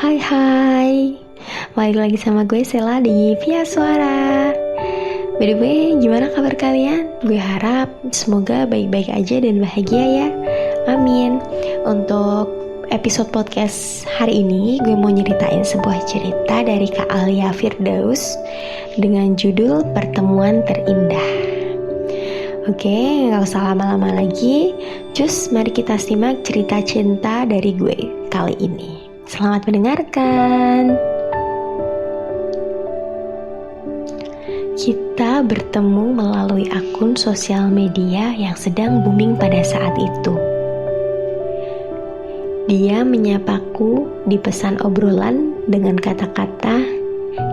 Hai, balik lagi sama gue Sela di Via Suara. By the way, gimana kabar kalian? Gue harap semoga baik-baik aja dan bahagia ya. Amin. Untuk episode podcast hari ini, gue mau nyeritain sebuah cerita dari Kak Alia Firdaus dengan judul Pertemuan Terindah. Oke, gak usah lama-lama lagi. Just mari kita simak cerita cinta dari gue kali ini. Selamat mendengarkan. Kita bertemu melalui akun sosial media yang sedang booming pada saat itu. Dia menyapaku di pesan obrolan dengan kata-kata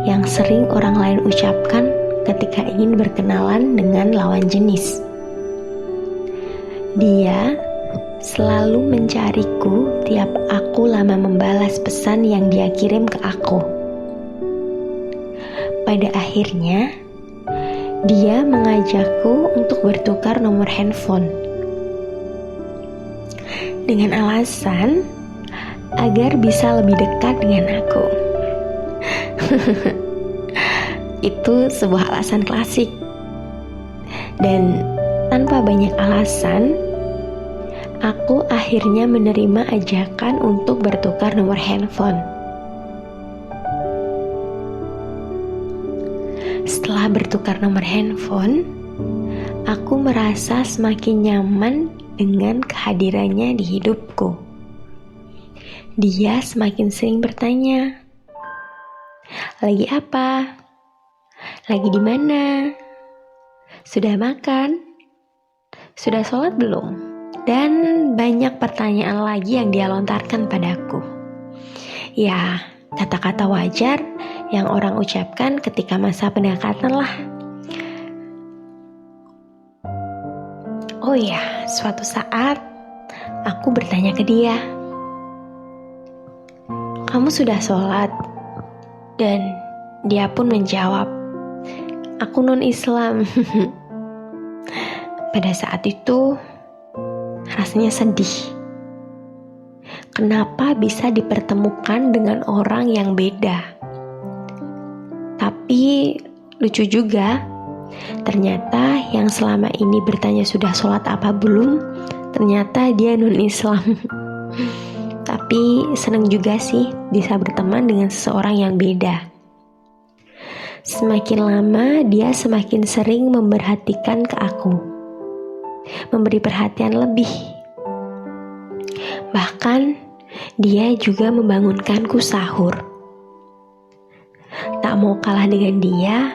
yang sering orang lain ucapkan ketika ingin berkenalan dengan lawan jenis. Dia selalu mencariku tiap aku lama membalas pesan yang dia kirim ke aku. Pada akhirnya, dia mengajakku untuk bertukar nomor handphone dengan alasan agar bisa lebih dekat dengan aku. Itu sebuah alasan klasik. Dan tanpa banyak alasan, aku akhirnya menerima ajakan untuk bertukar nomor handphone. Setelah bertukar nomor handphone, aku merasa semakin nyaman dengan kehadirannya di hidupku. Dia semakin sering bertanya, "Lagi apa? Lagi di mana? Sudah makan? Sudah sholat belum?" Dan banyak pertanyaan lagi yang dia lontarkan padaku. Ya, kata-kata wajar yang orang ucapkan ketika masa pendekatan lah. Oh ya, suatu saat aku bertanya ke dia, "Kamu sudah sholat?" Dan dia pun menjawab, "Aku non-Islam." Pada saat itu, rasanya sedih. Kenapa bisa dipertemukan dengan orang yang beda? Tapi lucu juga, ternyata yang selama ini bertanya sudah sholat apa belum, ternyata dia non-Islam. Tapi senang juga sih bisa berteman dengan seseorang yang beda. Semakin lama dia semakin sering memperhatikan ke aku, memberi perhatian lebih. Bahkan dia juga membangunkanku sahur. Tak mau kalah dengan dia,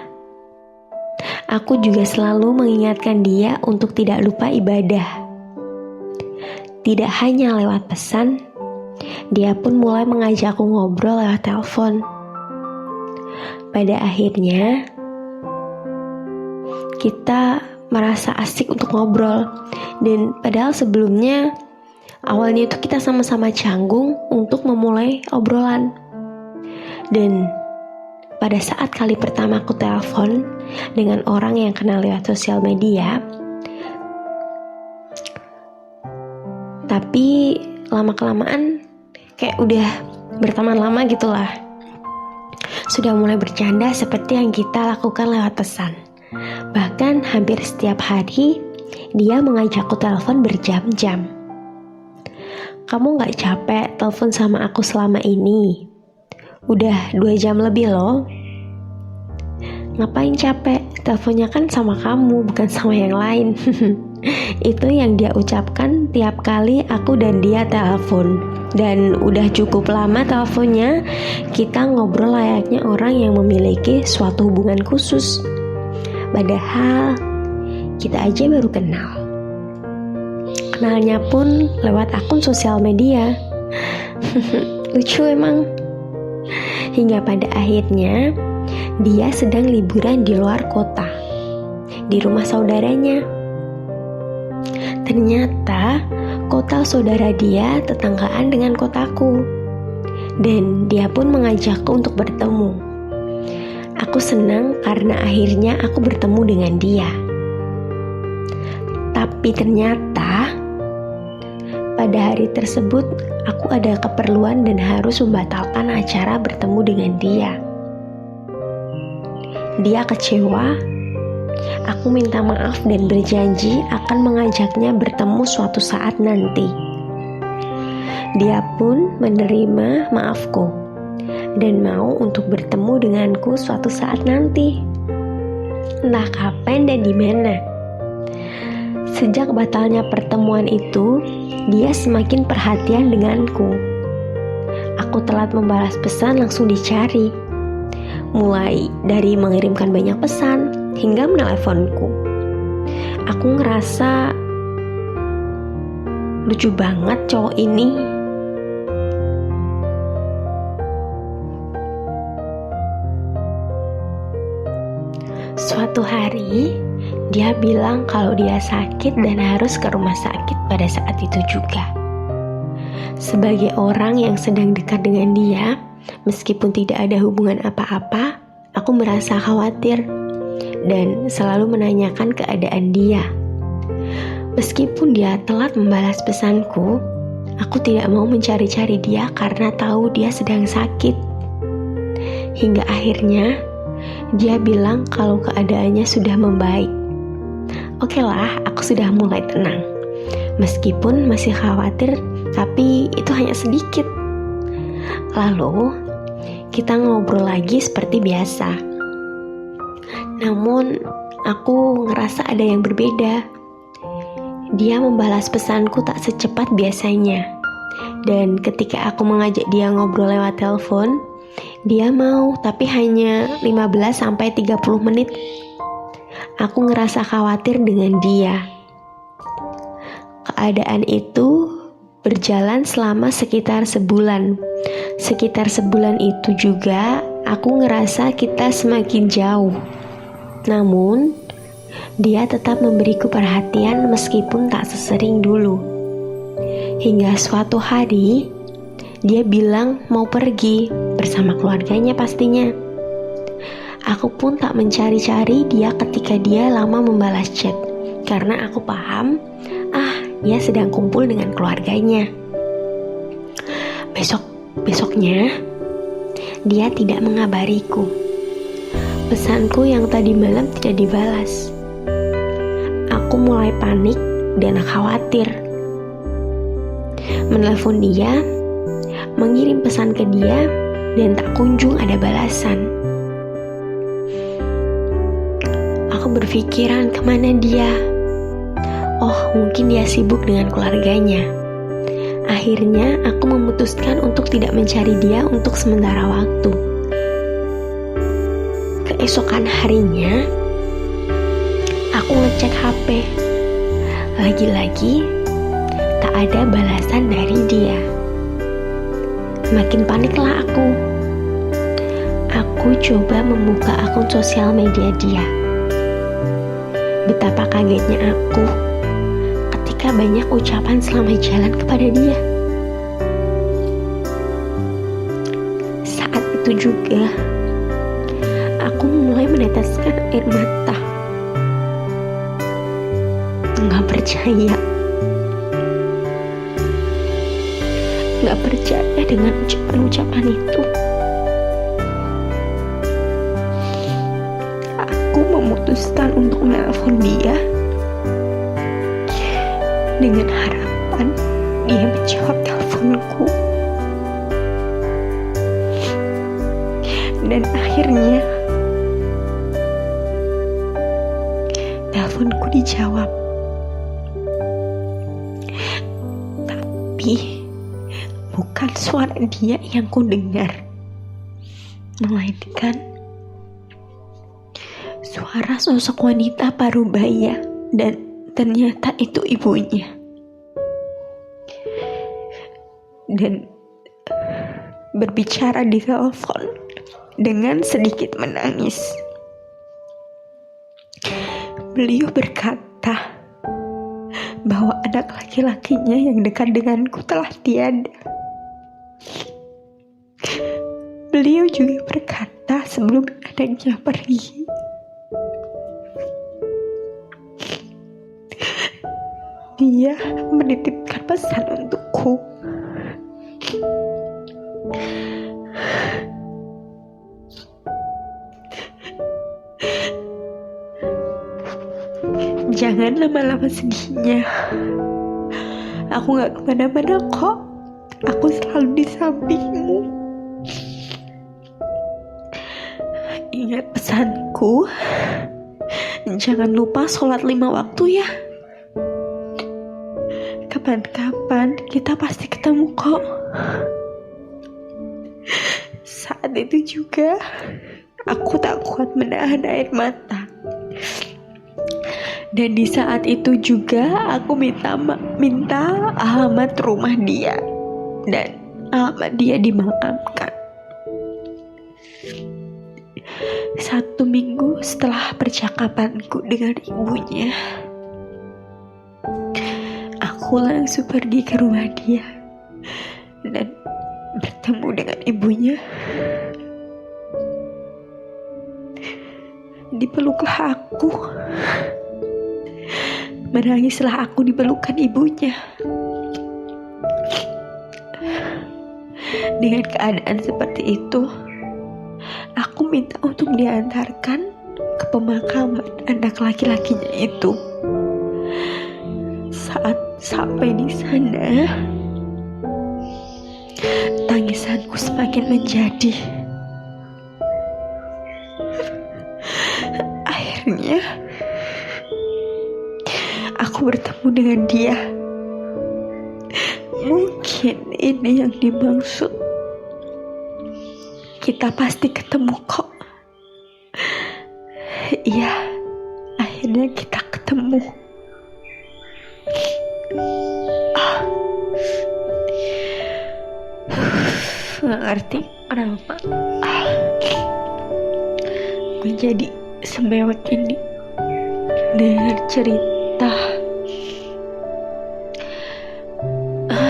aku juga selalu mengingatkan dia untuk tidak lupa ibadah. Tidak hanya lewat pesan, dia pun mulai mengajakku ngobrol lewat telepon. Pada akhirnya, kita merasa asik untuk ngobrol. Dan padahal sebelumnya, awalnya itu kita sama-sama canggung untuk memulai obrolan. Dan pada saat kali pertama aku telepon dengan orang yang kenal lewat sosial media, tapi lama-kelamaan kayak udah berteman lama gitulah. Sudah mulai bercanda seperti yang kita lakukan lewat pesan. Bahkan hampir setiap hari dia mengajakku telepon berjam-jam. "Kamu gak capek telepon sama aku selama ini? Udah 2 jam lebih loh." "Ngapain capek? Teleponnya kan sama kamu, bukan sama yang lain." Itu yang dia ucapkan tiap kali aku dan dia telepon. Dan udah cukup lama teleponnya, kita ngobrol layaknya orang yang memiliki suatu hubungan khusus. Padahal kita aja baru kenal. Kenalnya pun lewat akun sosial media. Lucu emang. Hingga pada akhirnya dia sedang liburan di luar kota, di rumah saudaranya. Ternyata kota saudara dia tetanggaan dengan kotaku. Dan dia pun mengajakku untuk bertemu. Aku senang karena akhirnya aku bertemu dengan dia. Tapi ternyata pada hari tersebut aku aku ada keperluan dan harus membatalkan acara bertemu dengan dia. Dia kecewa. Aku minta maaf dan berjanji akan mengajaknya bertemu suatu saat nanti. Dia pun menerima maafku dan mau untuk bertemu denganku suatu saat nanti. Entah kapan dan di mana. Sejak batalnya pertemuan itu, dia semakin perhatian denganku. Aku telat membalas pesan langsung dicari. Mulai dari mengirimkan banyak pesan hingga meneleponku. Aku ngerasa lucu banget cowok ini. Suatu hari, dia bilang kalau dia sakit dan harus ke rumah sakit pada saat itu juga. Sebagai orang yang sedang dekat dengan dia, meskipun tidak ada hubungan apa-apa, aku merasa khawatir dan selalu menanyakan keadaan dia. Meskipun dia telat membalas pesanku, aku tidak mau mencari-cari dia karena tahu dia sedang sakit. Hingga akhirnya, dia bilang kalau keadaannya sudah membaik. Oke lah, aku sudah mulai tenang. Meskipun masih khawatir, tapi itu hanya sedikit. Lalu, kita ngobrol lagi seperti biasa. Namun, aku ngerasa ada yang berbeda. Dia membalas pesanku tak secepat biasanya. Dan ketika aku mengajak dia ngobrol lewat telepon, dia mau, tapi hanya 15-30 menit. Aku ngerasa khawatir dengan dia. Keadaan itu berjalan selama sekitar sebulan. Sekitar sebulan itu juga aku ngerasa kita semakin jauh. Namun, dia tetap memberiku perhatian meskipun tak sesering dulu. Hingga suatu hari, dia bilang mau pergi bersama keluarganya pastinya. Aku pun tak mencari-cari dia ketika dia lama membalas chat, karena aku paham, dia sedang kumpul dengan keluarganya. Besoknya, dia tidak mengabariku. Pesanku yang tadi malam tidak dibalas. Aku mulai panik dan khawatir. Menelepon dia, mengirim pesan ke dia, dan tak kunjung ada balasan. Aku berpikiran kemana dia. Oh, mungkin dia sibuk dengan keluarganya. Akhirnya, aku memutuskan untuk tidak mencari dia untuk sementara waktu. Keesokan harinya, aku ngecek HP. Lagi-lagi, tak ada balasan dari dia. Makin paniklah aku. Aku coba membuka akun sosial media dia. Betapa kagetnya aku ketika banyak ucapan selamat jalan kepada dia. Saat itu juga, aku mulai meneteskan air mata. Nggak percaya dengan ucapan-ucapan itu. Aku memutuskan untuk menelpon dia dengan harapan dia menjawab teleponku. Dan akhirnya teleponku dijawab. Tapi bukan suara dia yang ku dengar, melainkan suara sosok wanita parubaya, dan ternyata itu ibunya. Dan berbicara di telepon dengan sedikit menangis. Beliau berkata bahwa anak laki-lakinya yang dekat denganku telah tiada. Beliau juga berkata sebelum anaknya pergi, dia menitipkan pesan untukku. Jangan lama-lama sedihnya. Aku gak kemana-mana kok. Aku selalu di sampingmu. Ingat pesanku, jangan lupa sholat 5 waktu ya. Kapan-kapan kita pasti ketemu kok. Saat itu juga aku tak kuat menahan air mata. Dan di saat itu juga aku minta alamat rumah dia dan alamat dia dimakamkan. 1 minggu setelah percakapanku dengan ibunya, aku langsung pergi ke rumah dia dan bertemu dengan ibunya. Dipeluklah aku. Menangislah aku dipelukan ibunya. Dengan keadaan seperti itu, aku minta untuk diantarkan ke pemakaman anak laki-lakinya itu. Saat sampai di sana, tangisanku semakin menjadi. Akhirnya aku bertemu dengan dia. Mungkin ini yang dimaksud. Kita pasti ketemu kok. Iya, akhirnya kita ketemu. Gak ngerti kenapa menjadi semewek ini dengan cerita.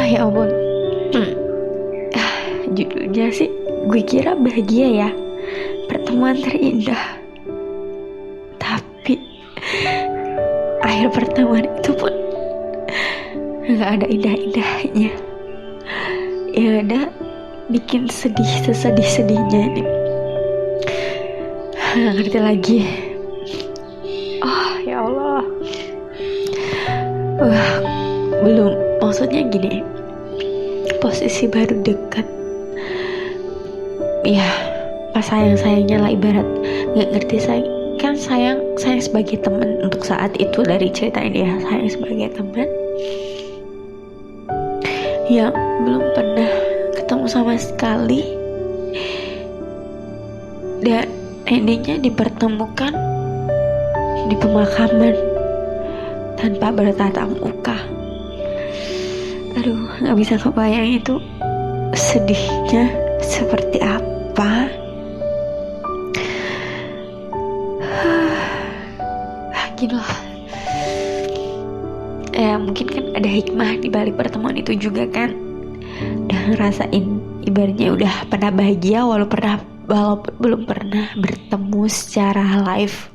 Ya ampun. Judulnya sih gue kira bahagia ya, pertemuan terindah. Tapi akhir pertemuan itu pun gak ada indah-indahnya. Yang ada bikin sedih sesedih-sedihnya nih. Gak ngerti lagi. Ya Allah. Belum, maksudnya gini, posisi baru dekat ya, pas sayang-sayangnya lah, ibarat gak ngerti sayang. Kan sayang sebagai teman untuk saat itu, dari cerita ini ya, sayang sebagai teman yang belum pernah ketemu sama sekali, dan endingnya dipertemukan di pemakaman tanpa bertatap muka. Aduh, gak bisa kebayang itu sedihnya seperti apa. Gini lah. Ya mungkin kan ada hikmah di balik pertemuan itu juga kan. Udah ngerasain, ibaratnya udah pernah bahagia walaupun belum pernah bertemu secara live.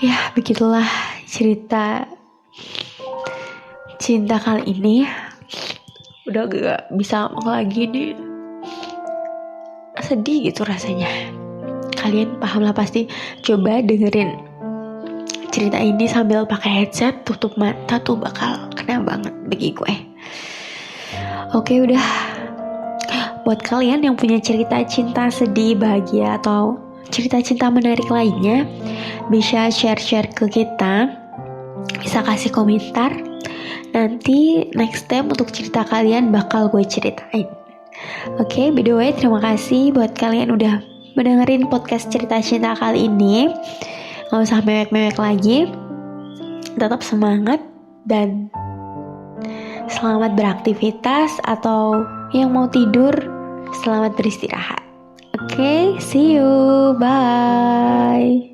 Ya begitulah cerita cinta kali ini. Udah gak bisa ngomong lagi nih, sedih gitu rasanya. Kalian paham lah pasti. Coba dengerin cerita ini sambil pakai headset, tutup mata tuh bakal kena banget bagi gue. Oke, udah. Buat kalian yang punya cerita cinta sedih, bahagia, atau cerita cinta menarik lainnya, bisa share ke kita, bisa kasih komentar. Nanti next time untuk cerita kalian bakal gue ceritain. Oke, by the way, terima kasih buat kalian udah mendengerin podcast cerita cinta kali ini. Gak usah mewek-mewek lagi. Tetap semangat dan selamat beraktivitas, atau yang mau tidur, selamat beristirahat. Oke, see you, bye.